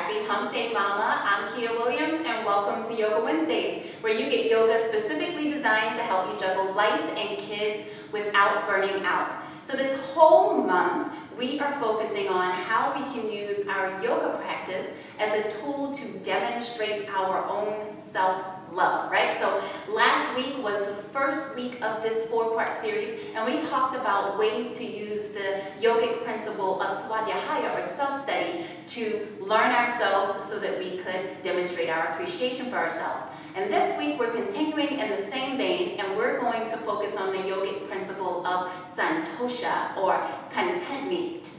Happy Hump Day, Mama. I'm Kia Williams, and welcome to Yoga Wednesdays, where you get yoga specifically designed to help you juggle life and kids without burning out. So this whole month, we are focusing on how we can use our yoga practice as a tool to demonstrate our own self-love, right? So last week was the first week of this 4-part series, and we talked about ways to use the yogic principle of swadhyaya, or self-study, to learn ourselves so that we could demonstrate our appreciation for ourselves. And this week we're continuing in the same vein, and we're going to focus on the yogic principle of Santosha, or contentment,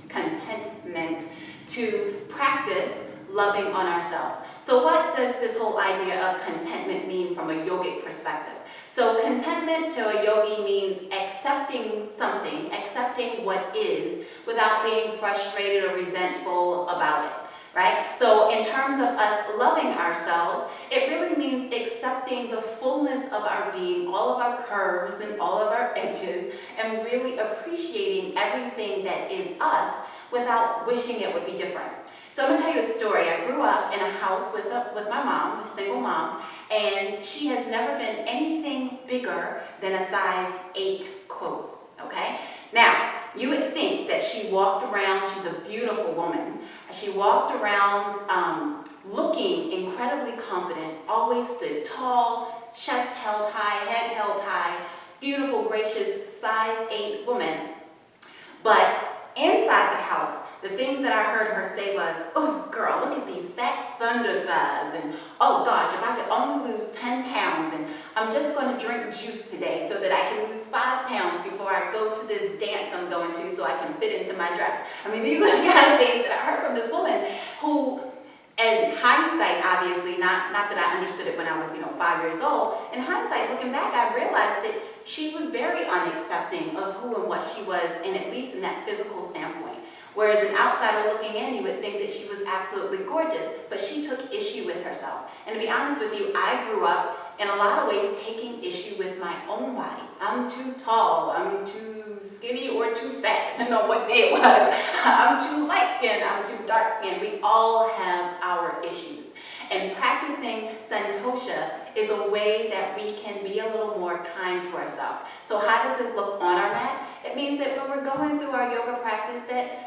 to practice loving on ourselves. So what does this whole idea of contentment mean from a yogic perspective? So contentment to a yogi means accepting something, accepting what is, without being frustrated or resentful about it. Right? So in terms of us loving ourselves, it really means accepting the fullness of our being, all of our curves and all of our edges, and really appreciating everything that is us without wishing it would be different. So I'm going to tell you a story. I grew up in a house with my mom, a single mom, and she has never been anything bigger than a size 8 clothes. Okay? Now, you would think that she walked around, she's a beautiful woman, she walked around looking incredibly confident, always stood tall, chest held high, head held high, beautiful, gracious, size 8 woman. But inside the house, the things that I heard her say was, "Oh girl, look at these fat thunder thighs," and "Oh gosh, if I could only lose 10 pounds, and I'm just going to drink juice today so that I can lose 5 pounds before I go to this dance I'm going to so I can fit into my dress." I mean, these are the kind of things that I heard from this woman who, in hindsight, obviously, not that I understood it when I was 5 years old, in hindsight, looking back, I realized that she was very unaccepting of who and what she was, and at least in that physical standpoint. Whereas an outsider looking in, you would think that she was absolutely gorgeous, but she took issue with herself. And to be honest with you, I grew up in a lot of ways taking issue with my own body. I'm too tall, I'm too skinny or too fat, depending on what day it was. I'm too light-skinned, I'm too dark-skinned. We all have our issues. And practicing Santosha is a way that we can be a little more kind to ourselves. So how does this look on our mat? It means that when we're going through our yoga practice that,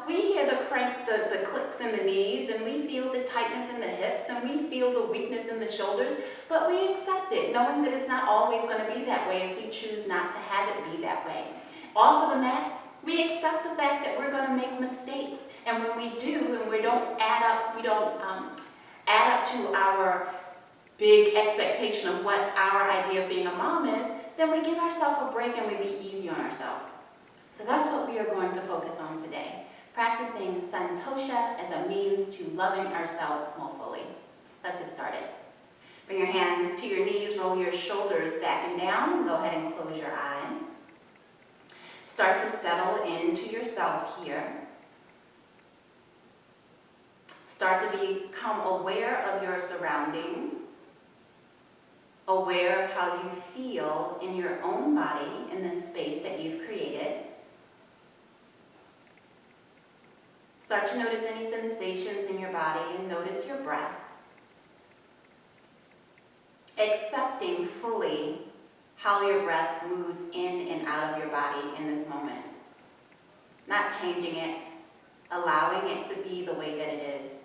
we hear the crank, the clicks in the knees, and we feel the tightness in the hips, and we feel the weakness in the shoulders, but we accept it, knowing that it's not always going to be that way if we choose not to have it be that way. Off of the mat, we accept the fact that we're going to make mistakes, and when we do, and we don't add up to our big expectation of what our idea of being a mom is, then we give ourselves a break and we be easy on ourselves. So that's what we are going to focus on today, practicing Santosha as a means to loving ourselves more fully. Let's get started. Bring your hands to your knees, roll your shoulders back and down, and go ahead and close your eyes. Start to settle into yourself here. Start to become aware of your surroundings, aware of how you feel in your own body in this space that you've created. Start to notice any sensations in your body and notice your breath. Accepting fully how your breath moves in and out of your body in this moment. Not changing it, allowing it to be the way that it is.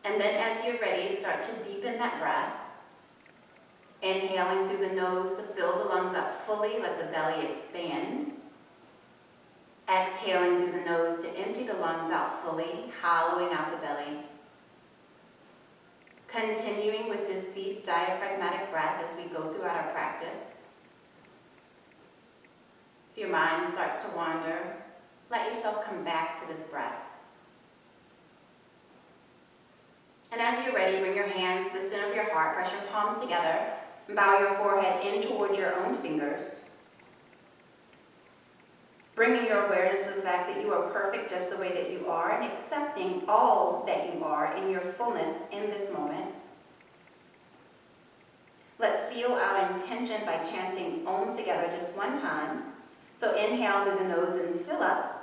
And then as you're ready, start to deepen that breath. Inhaling through the nose to fill the lungs up fully, let the belly expand. Exhaling through the nose to empty the lungs out fully, hollowing out the belly. Continuing with this deep diaphragmatic breath as we go throughout our practice. If your mind starts to wander, let yourself come back to this breath. And as you're ready, bring your hands to the center of your heart, press your palms together, and bow your forehead in towards your own fingers. Bringing your awareness to the fact that you are perfect just the way that you are, and accepting all that you are in your fullness in this moment. Let's seal our intention by chanting Om together just one time. So inhale through the nose and fill up.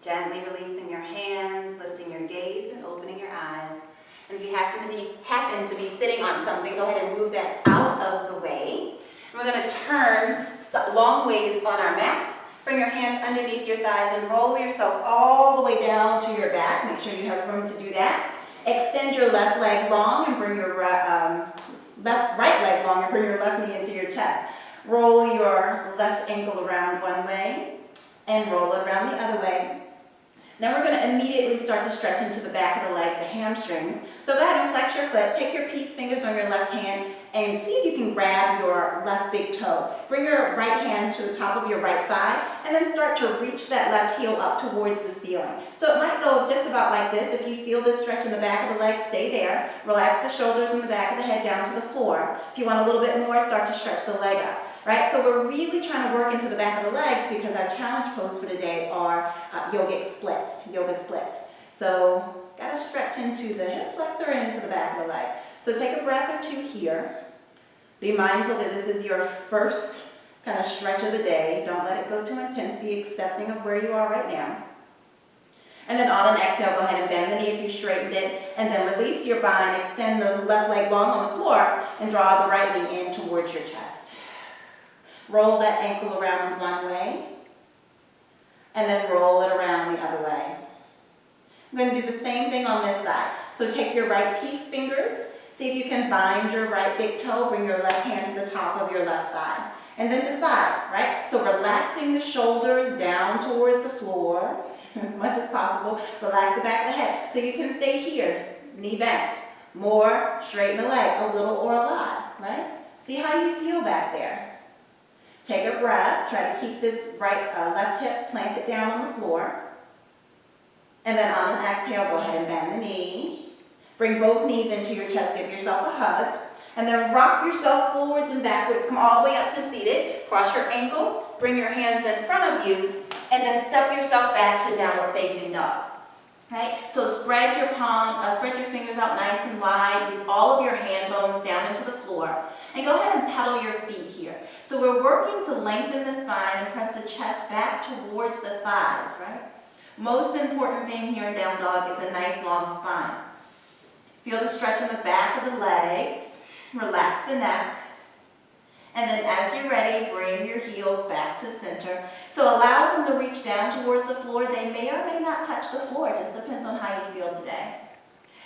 Gently releasing your hands, lifting your gaze, and opening your eyes. And if you happen to be sitting on something, go ahead and move that out of the way. And we're going to turn long ways on our mats. Bring your hands underneath your thighs and roll yourself all the way down to your back. Make sure you have room to do that. Extend your left leg long and bring your right leg long and bring your left knee into your chest. Roll your left ankle around one way and roll it around the other way. Now we're going to immediately start to stretch into the back of the legs, the hamstrings. So go ahead and flex your foot. Take your peace fingers on your left hand and see if you can grab your left big toe. Bring your right hand to the top of your right thigh and then start to reach that left heel up towards the ceiling. So it might go just about like this. If you feel this stretch in the back of the leg, stay there. Relax the shoulders and the back of the head down to the floor. If you want a little bit more, start to stretch the leg up. Right, so we're really trying to work into the back of the legs because our challenge pose for today are yoga splits. So gotta stretch into the hip flexor and into the back of the leg. So take a breath or two here. Be mindful that this is your first kind of stretch of the day. Don't let it go too intense. Be accepting of where you are right now. And then on an exhale, go ahead and bend the knee if you straightened it. And then release your bind. Extend the left leg long on the floor and draw the right knee in towards your chest. Roll that ankle around one way, and then roll it around the other way. I'm going to do the same thing on this side. So take your right peace fingers, see if you can bind your right big toe, bring your left hand to the top of your left thigh. And then decide, right? So relaxing the shoulders down towards the floor as much as possible. Relax the back of the head. So you can stay here, knee bent. More, straighten the leg, a little or a lot, right? See how you feel back there. Take a breath, try to keep this left hip planted down on the floor. And then on an exhale, go ahead and bend the knee. Bring both knees into your chest, give yourself a hug. And then rock yourself forwards and backwards. Come all the way up to seated. Cross your ankles, bring your hands in front of you, and then step yourself back to downward facing dog. Right? So spread your fingers out nice and wide. Move all of your hand bones down into the floor. And go ahead and pedal your feet here. So we're working to lengthen the spine and press the chest back towards the thighs, right? Most important thing here in down dog is a nice long spine. Feel the stretch in the back of the legs. Relax the neck. And then as you're ready, bring your heels back to center. So allow them to reach down towards the floor. They may or may not touch the floor. It just depends on how you feel today.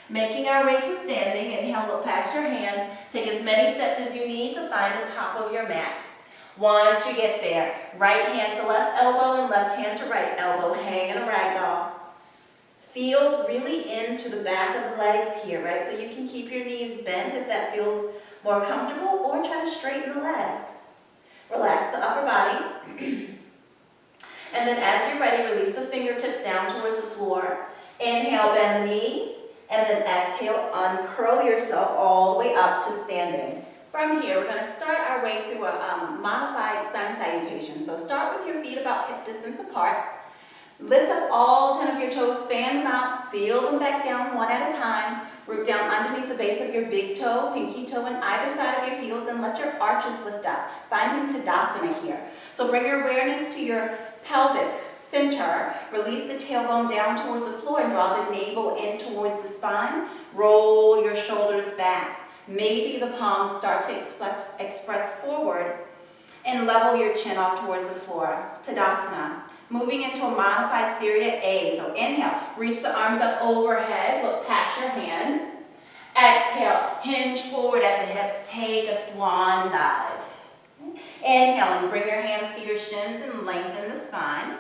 Making our way to standing, inhale, look past your hands. Take as many steps as you need to find the top of your mat. Once you get there, right hand to left elbow and left hand to right elbow. Hang in a ragdoll. Feel really into the back of the legs here, right? So you can keep your knees bent if that feels more comfortable, or try to straighten the legs. Relax the upper body. And then as you're ready, release the fingertips down towards the floor. Inhale, bend the knees. And then exhale, uncurl yourself all the way up to standing. From here, we're going to start our way through a modified sun salutation. So start with your feet about hip distance apart. Lift up all 10 of your toes, fan them out, seal them back down one at a time. Root down underneath the base of your big toe, pinky toe on either side of your heels, and let your arches lift up. Finding Tadasana here. So bring your awareness to your pelvic center. Release the tailbone down towards the floor and draw the navel in towards the spine. Roll your shoulders back. Maybe the palms start to express forward and level your chin off towards the floor. Tadasana. Moving into a modified Surya A. So inhale, reach the arms up overhead, look past your hands. Exhale, hinge forward at the hips, take a swan dive. Inhale and bring your hands to your shins and lengthen the spine.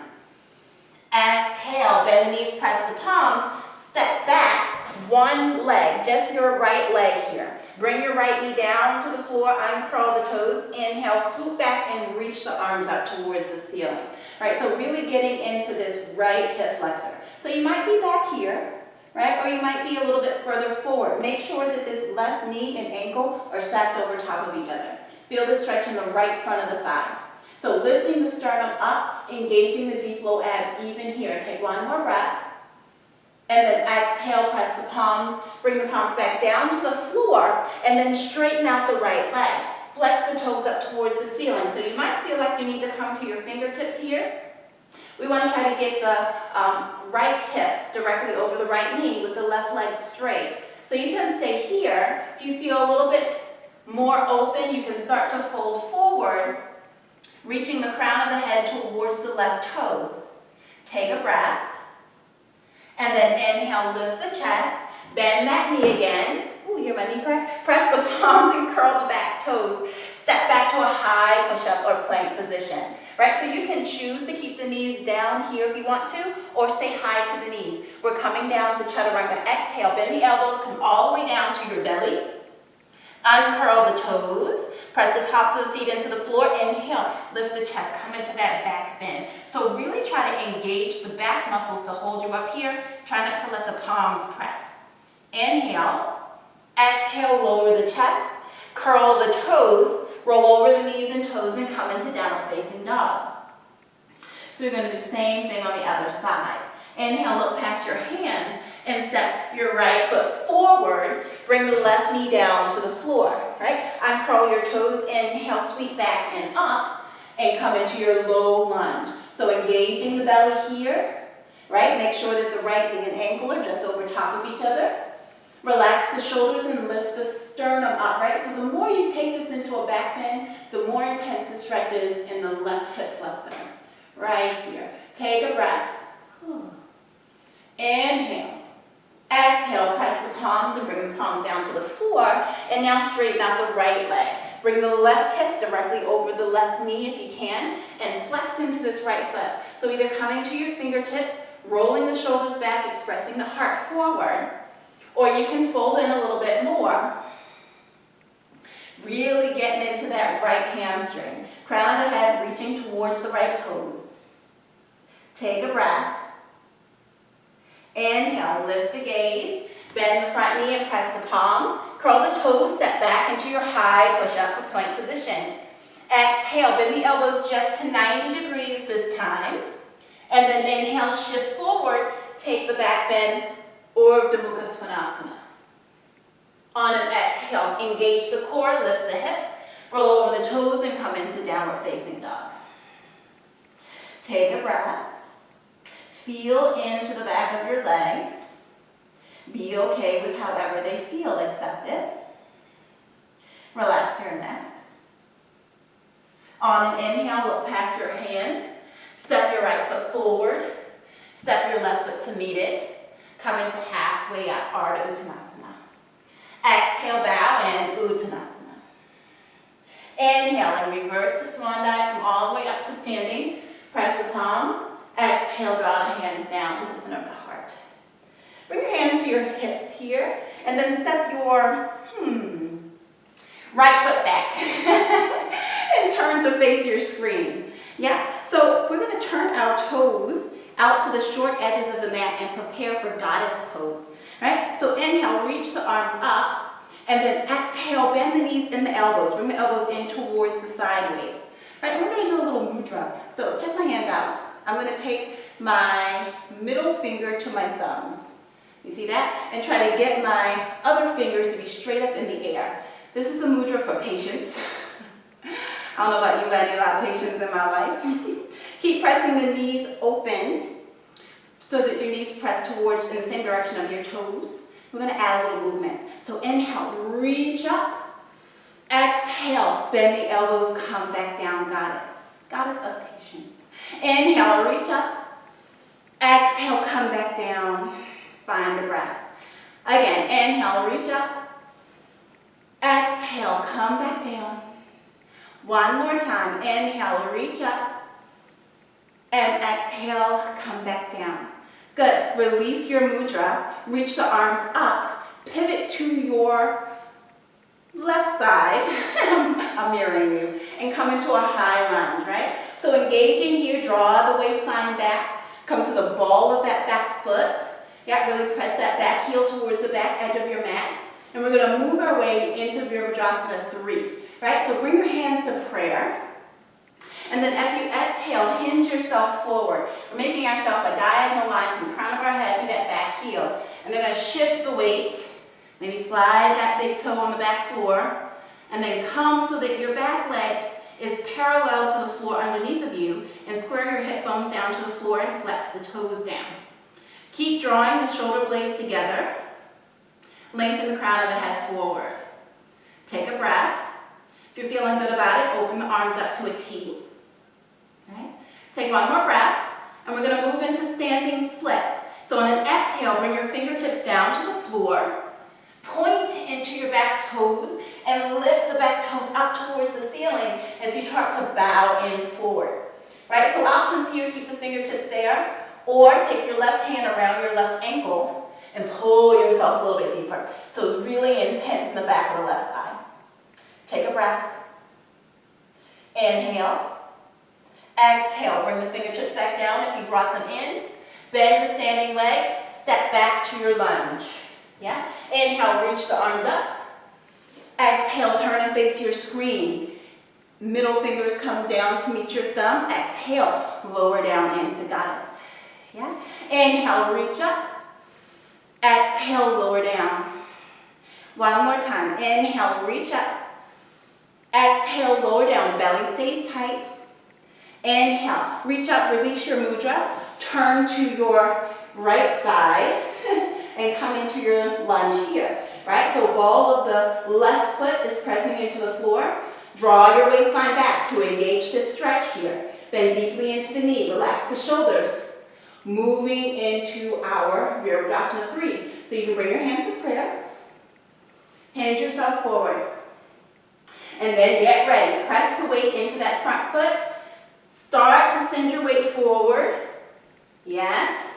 Exhale, bend the knees, press the palms, step back, one leg, just your right leg here. Bring your right knee down to the floor, uncurl the toes. Inhale, swoop back and reach the arms up towards the ceiling. Right, so really getting into this right hip flexor. So you might be back here, right, or you might be a little bit further forward. Make sure that this left knee and ankle are stacked over top of each other. Feel the stretch in the right front of the thigh. So lifting the sternum up, engaging the deep low abs even here. Take one more breath. And then exhale, press the palms, bring the palms back down to the floor, and then straighten out the right leg. Flex the toes up towards the ceiling. So you might feel like you need to come to your fingertips here. We want to try to get the right hip directly over the right knee with the left leg straight. So you can stay here. If you feel a little bit more open, you can start to fold forward, reaching the crown of the head towards the left toes. Take a breath. And then inhale, lift the chest, bend that knee again. Ooh, hear my knee crack? Press the palms and curl the back toes. Step back to a high push-up or plank position, right? So you can choose to keep the knees down here if you want to, or stay high to the knees. We're coming down to chaturanga. Exhale, bend the elbows, come all the way down to your belly. Uncurl the toes. Press the tops of the feet into the floor. Inhale, lift the chest, come into that back bend. So really try to engage the back muscles to hold you up here. Try not to let the palms press. Inhale, exhale, lower the chest, curl the toes, roll over the knees and toes and come into downward facing dog. So you're going to do the same thing on the other side. Inhale, look past your hands and step your right foot forward. Bring the left knee down to the floor, right? Uncurl your toes, inhale, sweep back and up, and come into your low lunge. So engaging the belly here, right? Make sure that the right knee and ankle are just over top of each other. Relax the shoulders and lift the sternum up, right? So the more you take this into a back bend, the more intense the stretch is in the left hip flexor. Right here. Take a breath. Inhale. Exhale, press the palms and bring the palms down to the floor. And now straighten out the right leg. Bring the left hip directly over the left knee if you can, and flex into this right foot. So either coming to your fingertips, rolling the shoulders back, expressing the heart forward, or you can fold in a little bit more. Really getting into that right hamstring. Crown of the head reaching towards the right toes. Take a breath. Inhale, lift the gaze, bend the front knee and press the palms. Curl the toes, step back into your high push-up or plank position. Exhale, bend the elbows just to 90 degrees this time. And then inhale, shift forward, take the back bend, Urdhva Mukha Svanasana. On an exhale, engage the core, lift the hips, roll over the toes and come into downward facing dog. Take a breath. Feel into the back of your legs. Be okay with however they feel. Accept it. Relax your neck. On an inhale, look past your hands. Step your right foot forward. Step your left foot to meet it. Come into halfway up, Ardha Uttanasana. Exhale, bow and Uttanasana. Inhale and reverse the swan dive. Come all the way up to standing. Press the palms. Exhale, draw the hands down to the center of the heart. Bring your hands to your hips here, and then step your right foot back and turn to face your screen. Yeah, so we're going to turn our toes out to the short edges of the mat and prepare for goddess pose. Right? So inhale, reach the arms up, and then exhale, bend the knees and the elbows. Bring the elbows in towards the sideways. Right? And we're going to do a little mudra. So check my hands out. I'm going to take my middle finger to my thumbs. You see that? And try to get my other fingers to be straight up in the air. This is a mudra for patience. I don't know about you, but I need a lot of patience in my life. Keep pressing the knees open so that your knees press towards in the same direction of your toes. We're going to add a little movement. So inhale, reach up. Exhale, bend the elbows, come back down, goddess. Goddess of patience. Inhale, reach up. Exhale, come back down. Find a breath. Again, inhale, reach up. Exhale, come back down. One more time. Inhale, reach up. And exhale, come back down. Good. Release your mudra. Reach the arms up. Pivot to your left side. I'm mirroring you. And come into a high lunge, right? So engaging here, draw the waistline back, come to the ball of that back foot. Yeah, really press that back heel towards the back edge of your mat. And we're going to move our way into Virabhadrasana 3, right? So bring your hands to prayer. And then as you exhale, hinge yourself forward. We're making ourselves a diagonal line from the crown of our head to that back heel. And then going to shift the weight. Maybe slide that big toe on the back floor. And then come so that your back leg is parallel to the floor underneath of you. And square your hip bones down to the floor and flex the toes down. Keep drawing the shoulder blades together. Lengthen the crown of the head forward. Take a breath. If you're feeling good about it, open the arms up to a T. Right? Take one more breath, and we're going to move into standing splits. So on an exhale, bring your fingertips down to the floor. Point into your back toes, and lift the back toes up towards the ceiling as you start to bow in forward. Right? So options here, keep the fingertips there, or take your left hand around your left ankle and pull yourself a little bit deeper. So it's really intense in the back of the left thigh. Take a breath. Inhale. Exhale. Bring the fingertips back down if you brought them in. Bend the standing leg. Step back to your lunge. Yeah? Inhale, reach the arms up. Exhale, turn and face your screen. Middle fingers come down to meet your thumb. Exhale, lower down into goddess. Yeah? Inhale, reach up. Exhale, lower down. One more time. Inhale, reach up. Exhale, lower down. Belly stays tight. Inhale, reach up, release your mudra. Turn to your right side and come into your lunge here. Right? So ball of the left foot is pressing into the floor. Draw your waistline back to engage this stretch here. Bend deeply into the knee. Relax the shoulders. Moving into our Virabhadrasana 3. So you can bring your hands to prayer. Hinge yourself forward. And then get ready. Press the weight into that front foot. Start to send your weight forward. Yes.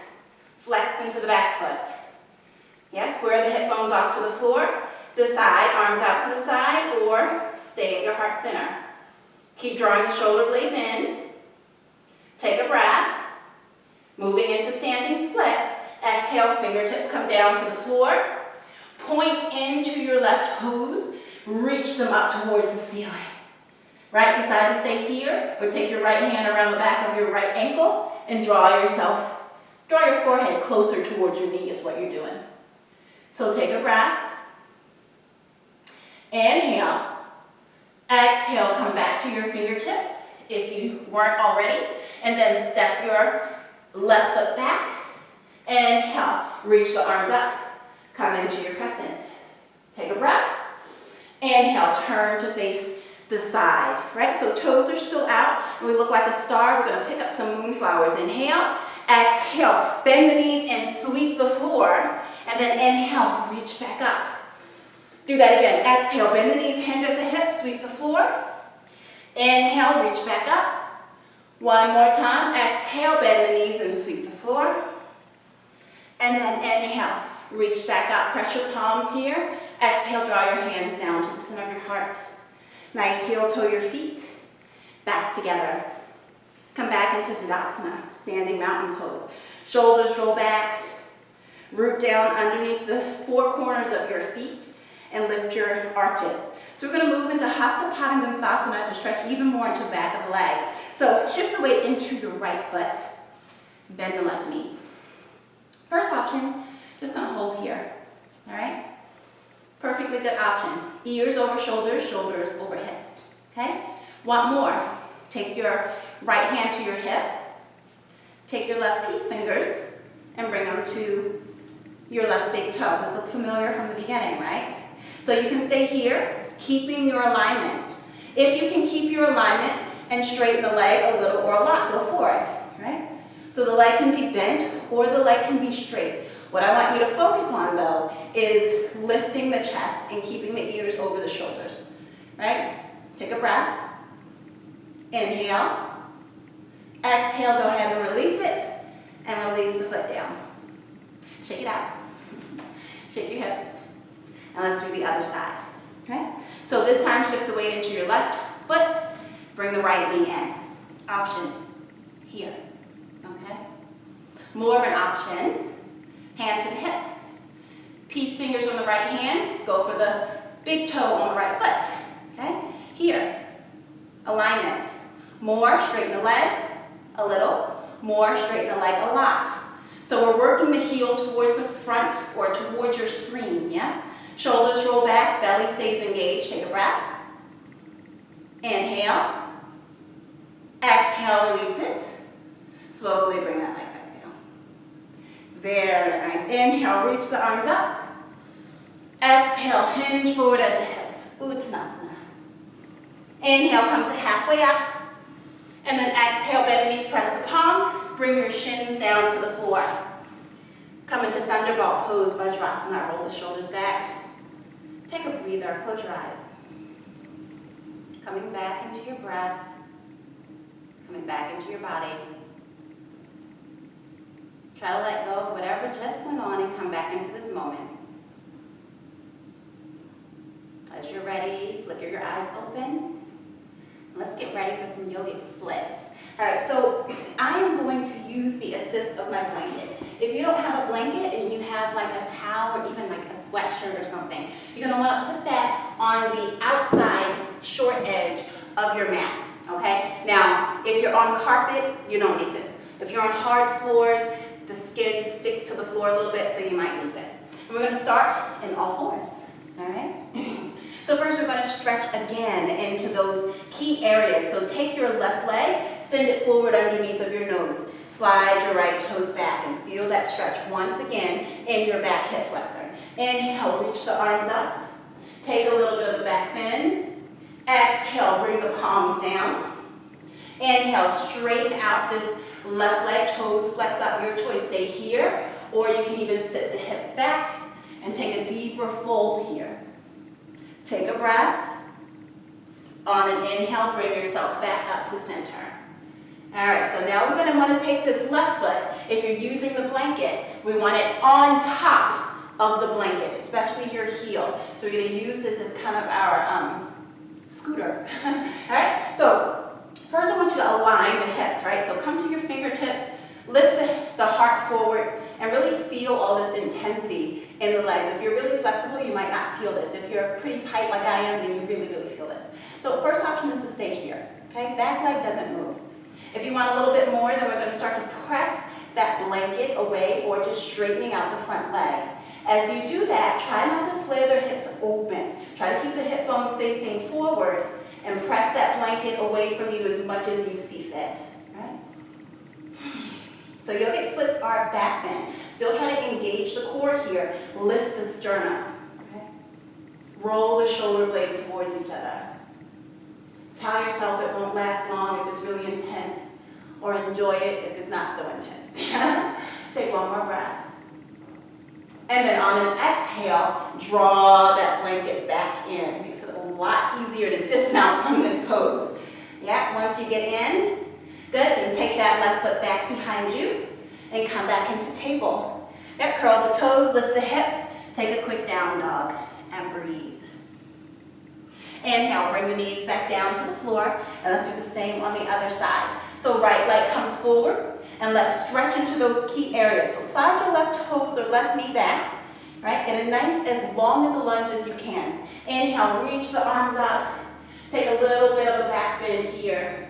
Flex into the back foot. Yes, square the hip bones off to the floor. The side, arms out to the side, or stay at your heart center. Keep drawing the shoulder blades in. Take a breath. Moving into standing splits. Exhale, fingertips come down to the floor. Point into your left toes. Reach them up towards the ceiling. Right, decide to stay here, or take your right hand around the back of your right ankle and draw your forehead closer towards your knee is what you're doing. So take a breath. Inhale. Exhale, come back to your fingertips if you weren't already, and then step your left foot back. Inhale, reach the arms up, come into your crescent. Take a breath. Inhale, turn to face the side, right? So toes are still out, and we look like a star. We're going to pick up some moonflowers. Inhale, exhale, bend the knees and sweep the floor, and then inhale, reach back up. Do that again. Exhale, bend the knees, hinge at the hips, sweep the floor. Inhale, reach back up. One more time. Exhale, bend the knees and sweep the floor. And then inhale, reach back up. Press your palms here. Exhale, draw your hands down to the center of your heart. Nice heel toe your feet. Back together. Come back into Tadasana, standing mountain pose. Shoulders roll back. Root down underneath the four corners of your feet and lift your arches. So we're going to move into Hasta Padangusthasana to stretch even more into the back of the leg. So shift the weight into your right foot. Bend the left knee. First option, just going to hold here. All right? Perfectly good option. Ears over shoulders, shoulders over hips. Okay? Want more? Take your right hand to your hip. Take your left peace fingers and bring them to your left big toe. This looks familiar from the beginning, right? So you can stay here, keeping your alignment. If you can keep your alignment and straighten the leg a little or a lot, go for it, right? So the leg can be bent or the leg can be straight. What I want you to focus on, though, is lifting the chest and keeping the ears over the shoulders, right? Take a breath. Inhale. Exhale, go ahead and release it, and release the foot down. Shake it out. Shake your hips. And let's do the other side, okay? So this time, shift the weight into your left foot. Bring the right knee in. Option here, okay? More of an option. Hand to the hip. Peace fingers on the right hand. Go for the big toe on the right foot. Okay? Here. Alignment. More, straighten the leg a little. More, straighten the leg a lot. So we're working the heel towards the front or towards your screen, yeah? Shoulders roll back, belly stays engaged. Take a breath. Inhale. Exhale, release it. Slowly bring that leg back down. Very nice. Inhale, reach the arms up. Exhale, hinge forward at the hips. Uttanasana. Inhale, come to halfway up. And then exhale, bend the knees, press the palms. Bring your shins down to the floor. Come into thunderbolt pose, Vajrasana. Roll the shoulders back. Take a breather, close your eyes. Coming back into your breath. Coming back into your body. Try to let go of whatever just went on and come back into this moment. As you're ready, flicker your eyes open. Let's get ready for some yogic splits. All right, so I am going to use the assist of my blanket. If you don't have a blanket and you have like a towel or even like a sweatshirt or something, you're gonna wanna put that on the outside short edge of your mat, okay? Now, if you're on carpet, you don't need this. If you're on hard floors, the skin sticks to the floor a little bit, so you might need this. And we're gonna start in all fours, all right? So first we're going to stretch again into those key areas. So take your left leg, send it forward underneath of your nose. Slide your right toes back and feel that stretch once again in your back hip flexor. Inhale, reach the arms up. Take a little bit of a back bend. Exhale, bring the palms down. Inhale, straighten out this left leg, toes flex up. Your choice, stay here, or you can even sit the hips back and take a deeper fold here. Take a breath. On an inhale, bring yourself back up to center. All right, so now we're going to want to take this left foot. If you're using the blanket, we want it on top of the blanket, especially your heel. So we're going to use this as kind of our scooter. All right, so first I want you to align the hips, right? So come to your fingertips, lift the heart forward, and really feel all this intensity in the legs. If you're really flexible, you might not feel this. If you're pretty tight like I am, then you really, really feel this. So first option is to stay here, okay? Back leg doesn't move. If you want a little bit more, then we're going to start to press that blanket away or just straightening out the front leg. As you do that, try not to flare the hips open. Try to keep the hip bones facing forward and press that blanket away from you as much as you see fit, right? So yogic splits are back bend. Still try to engage the core here. Lift the sternum. Okay? Roll the shoulder blades towards each other. Tell yourself it won't last long if it's really intense, or enjoy it if it's not so intense. Take one more breath. And then on an exhale, draw that blanket back in. Makes it a lot easier to dismount from this pose. Yeah, once you get in, good, then take that left foot back behind you and come back into table. Yep, curl the toes, lift the hips, take a quick down dog and breathe. Inhale, bring the knees back down to the floor, and let's do the same on the other side. So right leg comes forward, and let's stretch into those key areas. So slide your left toes or left knee back, right? Get a nice, as long as a lunge as you can. Inhale, reach the arms up, take a little bit of a back bend here.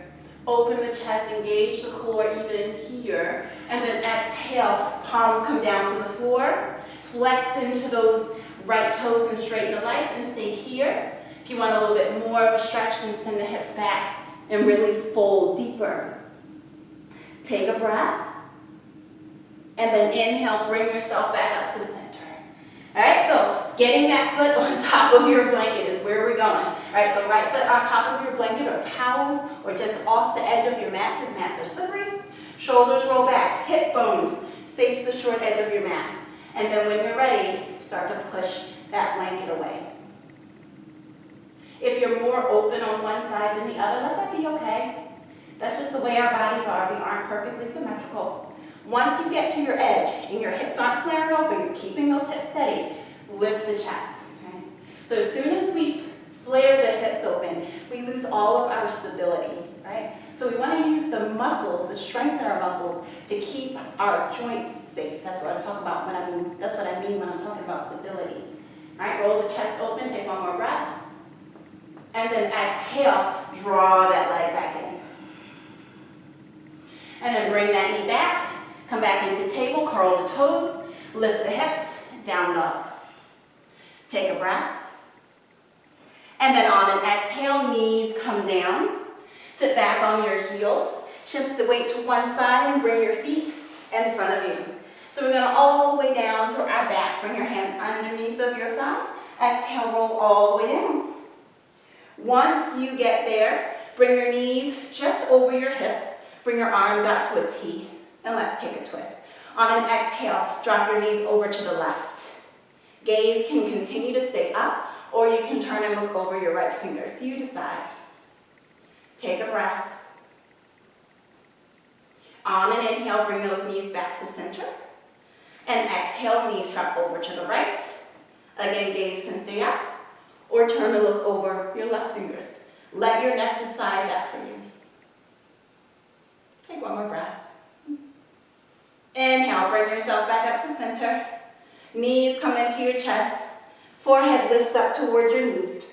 Open the chest, engage the core even here, and then exhale, palms come down to the floor. Flex into those right toes and straighten the legs and stay here. If you want a little bit more of a stretch, then send the hips back and really fold deeper. Take a breath, and then inhale, bring yourself back up to center. All right, so getting that foot on top of your blanket is where we're going. All right, so right foot on top of your blanket or towel or just off the edge of your mat because mats are slippery. Shoulders roll back, hip bones face the short edge of your mat. And then when you're ready, start to push that blanket away. If you're more open on one side than the other, let that be okay. That's just the way our bodies are. We aren't perfectly symmetrical. Once you get to your edge and your hips aren't flaring open, you're keeping those hips steady, lift the chest. Okay? So as soon as we flare the hips open, we lose all of our stability, right? So we want to use the muscles, to strengthen our muscles, to keep our joints safe. That's what I'm talking about when that's what I mean when I'm talking about stability. All right, roll the chest open, take one more breath. And then exhale, draw that leg back in. And then bring that knee back. Come back into table, curl the toes, lift the hips, down dog. Take a breath. And then on an exhale, knees come down. Sit back on your heels. Shift the weight to one side and bring your feet in front of you. So we're going to all the way down to our back. Bring your hands underneath of your thighs. Exhale, roll all the way down. Once you get there, bring your knees just over your hips. Bring your arms out to a T. And let's take a twist. On an exhale, drop your knees over to the left. Gaze can continue to stay up, or you can turn and look over your right finger. So you decide. Take a breath. On an inhale, bring those knees back to center. And exhale, knees drop over to the right. Again, gaze can stay up, or turn to look over your left fingers. Let your neck decide that for you. Take one more breath. Inhale, bring yourself back up to center. Knees come into your chest. Forehead lifts up toward your knees.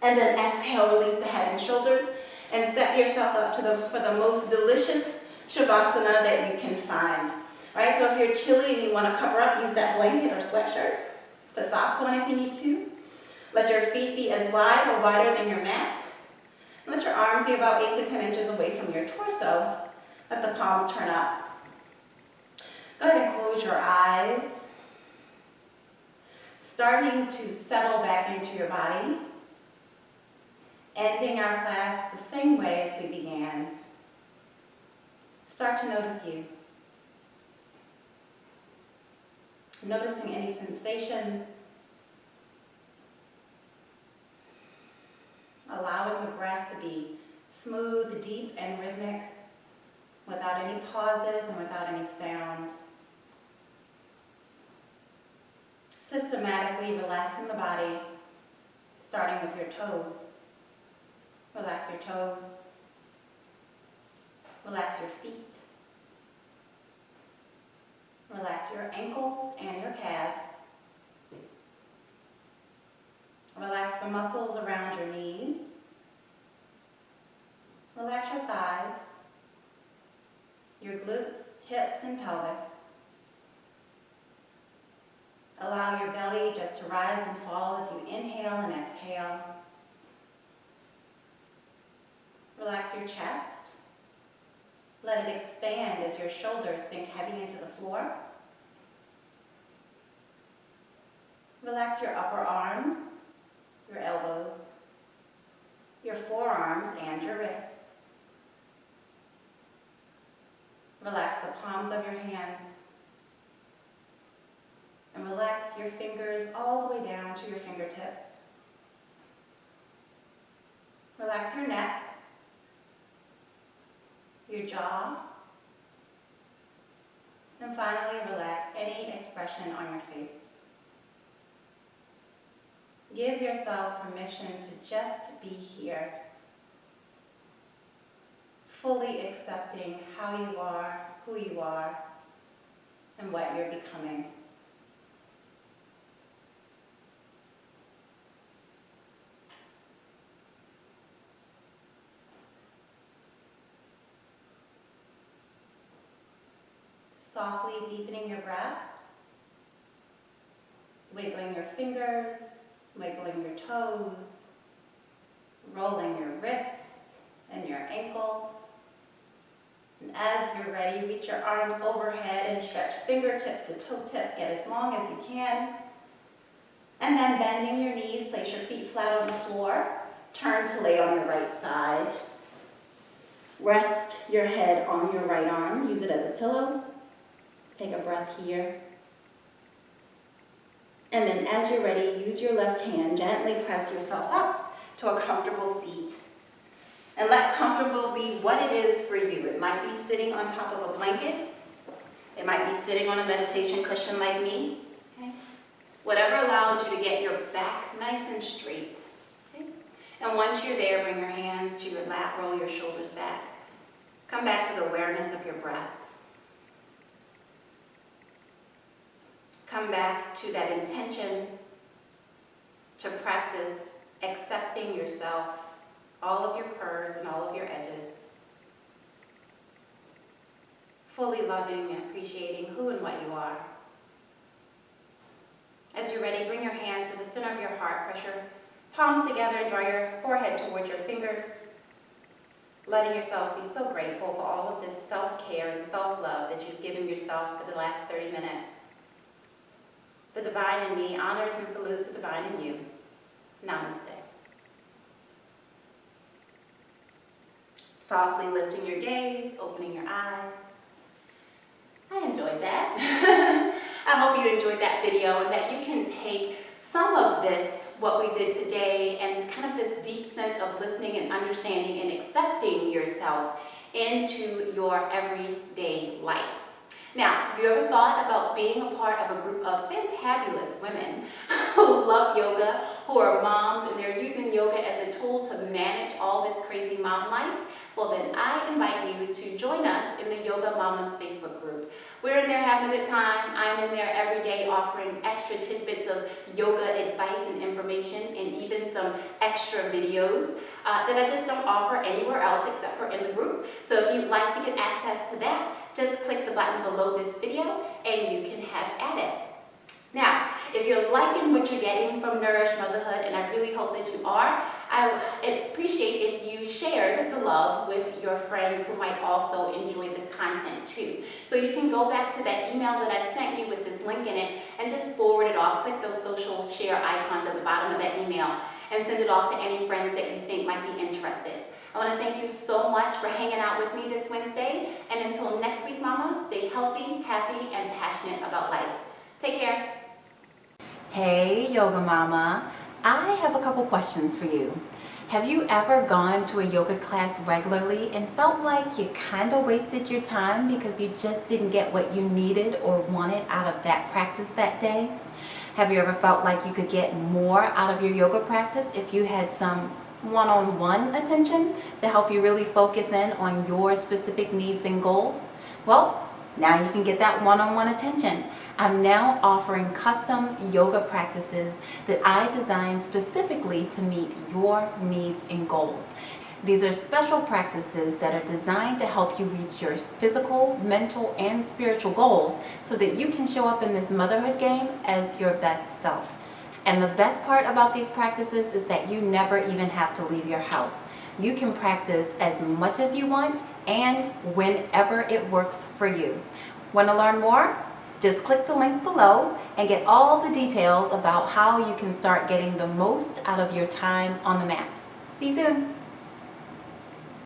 And then exhale, release the head and shoulders. And set yourself up for the most delicious Shavasana that you can find. All right, so if you're chilly and you want to cover up, use that blanket or sweatshirt. Put socks on if you need to. Let your feet be as wide or wider than your mat. Let your arms be about 8 to 10 inches away from your torso. Let the palms turn up. Go ahead and close your eyes. Starting to settle back into your body. Ending our class the same way as we began. Start to notice you. Noticing any sensations. Allowing the breath to be smooth, deep, and rhythmic without any pauses and without any sound. Systematically relaxing the body, starting with your toes. Relax your toes. Relax your feet. Relax your ankles and your calves. Relax the muscles around your knees. Relax your thighs, your glutes, hips, and pelvis. Allow your belly just to rise and fall as you inhale and exhale. Relax your chest. Let it expand as your shoulders sink heavy into the floor. Relax your upper arms, your elbows, your forearms, and your wrists. Relax the palms of your hands. And relax your fingers all the way down to your fingertips. Relax your neck, your jaw, and finally relax any expression on your face. Give yourself permission to just be here, fully accepting how you are, who you are, and what you're becoming. Softly deepening your breath, wiggling your fingers, wiggling your toes, rolling your wrists and your ankles. And as you're ready, reach your arms overhead and stretch fingertip to toe tip. Get as long as you can. And then bending your knees, place your feet flat on the floor. Turn to lay on your right side. Rest your head on your right arm. Use it as a pillow. Take a breath here. And then as you're ready, use your left hand, gently press yourself up to a comfortable seat. And let comfortable be what it is for you. It might be sitting on top of a blanket. It might be sitting on a meditation cushion like me. Okay? Whatever allows you to get your back nice and straight. Okay? And once you're there, bring your hands to your lap, roll your shoulders back. Come back to the awareness of your breath. Come back to that intention to practice accepting yourself, all of your curves and all of your edges. fully loving and appreciating who and what you are. As you're ready, bring your hands to the center of your heart, press your palms together and draw your forehead towards your fingers, letting yourself be so grateful for all of this self-care and self-love that you've given yourself for the last 30 minutes. The divine in me honors and salutes the divine in you. Namaste. Softly lifting your gaze, opening your eyes. I enjoyed that. I hope you enjoyed that video and that you can take some of this, what we did today, and kind of this deep sense of listening and understanding and accepting yourself into your everyday life. Now, have you ever thought about being a part of a group of fantabulous women who love yoga, who are moms, and they're using yoga as a tool to manage all this crazy mom life? Well, then I invite you to join us in the Yoga Mamas Facebook group. We're in there having a good time. I'm in there every day offering extra tidbits of yoga advice and information, and even some extra videos that I just don't offer anywhere else except for in the group. So if you'd like to get access to that, just click the button below this video and you can have at it. Now, if you're liking what you're getting from Nourish Motherhood, and I really hope that you are, I would appreciate if you shared the love with your friends who might also enjoy this content too. So you can go back to that email that I sent you with this link in it and just forward it off. Click those social share icons at the bottom of that email and send it off to any friends that you think might be interested. I want to thank you so much for hanging out with me this Wednesday. And until next week, Mama, stay healthy, happy, and passionate about life. Take care. Hey, Yoga Mama. I have a couple questions for you. Have you ever gone to a yoga class regularly and felt like you kind of wasted your time because you just didn't get what you needed or wanted out of that practice that day? Have you ever felt like you could get more out of your yoga practice if you had some one-on-one attention to help you really focus in on your specific needs and goals? Well, now you can get that one-on-one attention. I'm now offering custom yoga practices that I designed specifically to meet your needs and goals. These are special practices that are designed to help you reach your physical, mental, and spiritual goals so that you can show up in this motherhood game as your best self. And the best part about these practices is that you never even have to leave your house. You can practice as much as you want and whenever it works for you. Want to learn more? Just click the link below and get all the details about how you can start getting the most out of your time on the mat. See you soon.